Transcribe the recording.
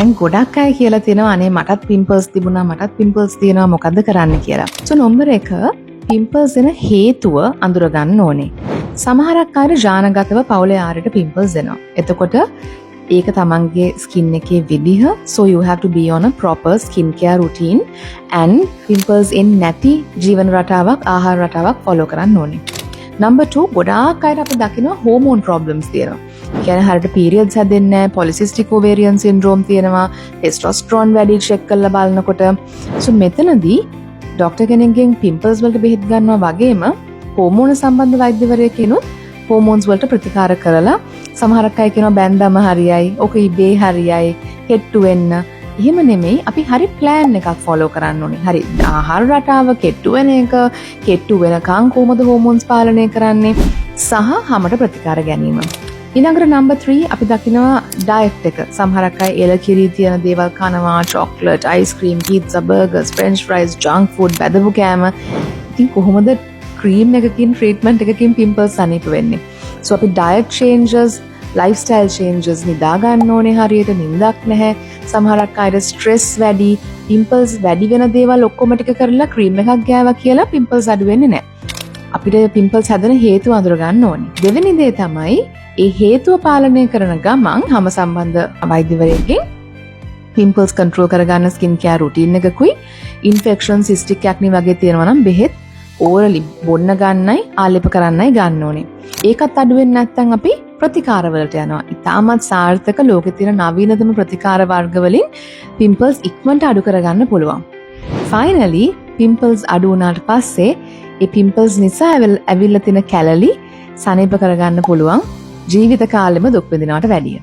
දැන් ගොඩක් අය කියලා තියෙනවා අනේ මටත් පිම්පල්ස් තිබුණා මටත් පිම්පල්ස් තියෙනවා මොකද්ද කරන්න කියලා. සෝ නම්බර් 1 පිම්පල්ස් එන හේතුව අඳුර ගන්න ඕනේ. සමහරක් අය ජානගතව පවුලේ ආරයට පිම්පල්ස් එනවා. එතකොට ඒක තමන්ගේ ස්කින් එකේ විදිහ. So you have to be on a proper skin care routine and pimples එන්නේ නැති ජීවන රටාවක් ආහාර රටාවක් follow කරන්න ඕනේ. Number 2 ගොඩාක් අයට අපි දකිනවා hormone problems තියෙනවා. කියන්නේ හරියට periods හැදෙන්නේ නැහැ, polycystic ovarian syndrome තියෙනවා, testosterone වැඩි check කරලා බලනකොට. So මෙතනදී ડોක්ටර් කෙනෙක්ගෙන් pimples වලට බෙහෙත් ගන්නවා වගේම හෝමෝන සම්බන්ධ වෛද්‍යවරයෙක් කෙනුත් හෝමෝන්ස් වලට ප්‍රතිකාර කරලා සමහරක් අය කියනවා බැන්දම හරියයි, ඔක ඉබේ හරියයි, හෙට්ටු වෙන්න. එහෙම නෙමෙයි, අපි හරි ප්ලෑන් එකක් ෆලෝ කරන්න ඕනේ. හරි ආහාර රටාව කෙට්ටු වෙන එක, කෙට්ටු වෙනකන් කොහොමද හෝමෝන්ස් පාලනය කරන්නේ සහ හැමත ප්‍රතිකාර ගැනීම. ඊළඟට නම්බර් 3 අපි දකිනවා ඩයට් එක. සමහරක් අය එලකිරි තියෙන දේවල් කනවා, chocolate, ice cream, pizza, burgers, French fries, junk food, බදපු කෑම. ඉතින් කොහොමද ක්‍රීම් එකකින් ට්‍රීට්මන්ට් එකකින් පිම්පල්ස් අනීප වෙන්නේ? So අපි ඩයට් චේන්ජස්, ලයිෆ්ස්ටයිල් චේන්ජස් නිදා ගන්න ඕනේ, හරියට නිින්දක් නැහැ. සමහරක් අයට ස්ට්‍රෙස් වැඩි, පිම්පල්ස් වැඩි වෙන දේවල් ඔක්කොම ටික කරලා ක්‍රීම් එකක් ගෑවා කියලා පිම්පල්ස් අඩු වෙන්නේ නැහැ. අපිට පිම්පල්ස් හැදෙන හේතුව අඳුර ගන්න ඕනේ. දෙවෙනි දේ තමයි ඒ හේතුව පාලනය කරන ගමන් හැම සම්බන්ධ වෛද්‍යවරයෙක්ගෙන් පිම්පල්ස් කන්ට්‍රෝල් කරගන්න ස්කින් කෙයාර් රුටීන් එකකුයි, ඉන්ෆෙක්ෂන්, සිස්ටික් ඇක්නි වගේ තියෙනවා නම් බෙහෙත් ඕරලි බොන්න ගන්නයි ආලේප කරන්නයි ගන්න ඕනේ. ඒකත් අඩු වෙන්නේ නැත්නම් අපි ප්‍රතිකාර වලට යනවා. ඉතාමත් සාර්ථක ලෝකේ තියෙන නවීනතම ප්‍රතිකාර වර්ග වලින් පිම්පල්ස් ඉක්මනට අඩු කරගන්න පුළුවන්. ෆයිනලි පිම්පල්ස් අඩු වුණාට පස්සේ ඒ පිම්පල්ස් නිසා ඇවිල්ලා තියෙන කැලලි සනීප කරගන්න පුළුවන් ජීවිත කාලෙම දුක් විඳිනවට වැඩිය.